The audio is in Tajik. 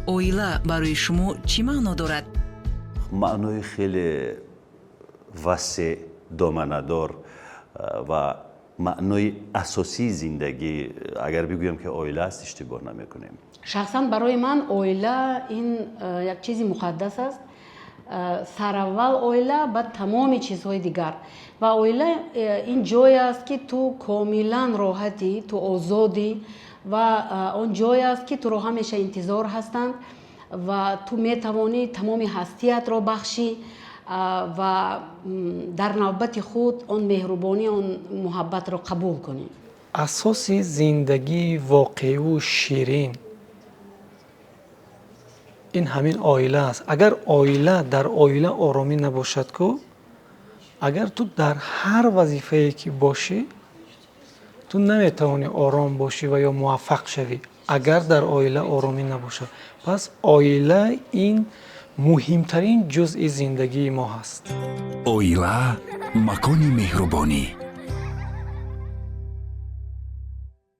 оила барои шумо чӣ маъно дорад? маънои хеле васеъ доманадор ва маънои асосии зиндагӣ агар бигӯям ки оила аст иштибоҳ намекунем. шахсан барои ман оила ин як чизи муқаддас аст. сараввал оила баъд тамоми чизҳои дигар ва оила ин ҷой аст ки ту комилан роҳатӣ, ту озодӣ ва он ҷой аст ки туро ҳамеша интизор ҳастанд ва ту метавонӣ тамоми ҳастиятро бахшӣ ва дар навбати худ он меҳрубонӣ, он муҳаббатро қабул кунӣ. асоси зиндагии воқеиву ширин ин ҳамин оила аст. агар оила дар оила оромӣ набошад ку, агар ту дар ҳар вазифае ки бошӣ, ту наметавонӣ ором бошӣ ва ё муваффақ шавӣ, агар дар оила оромӣ набошад. пас оила ин муҳимтарин ҷузъи зиндагии мо ҳаст. оила макони меҳрубонӣ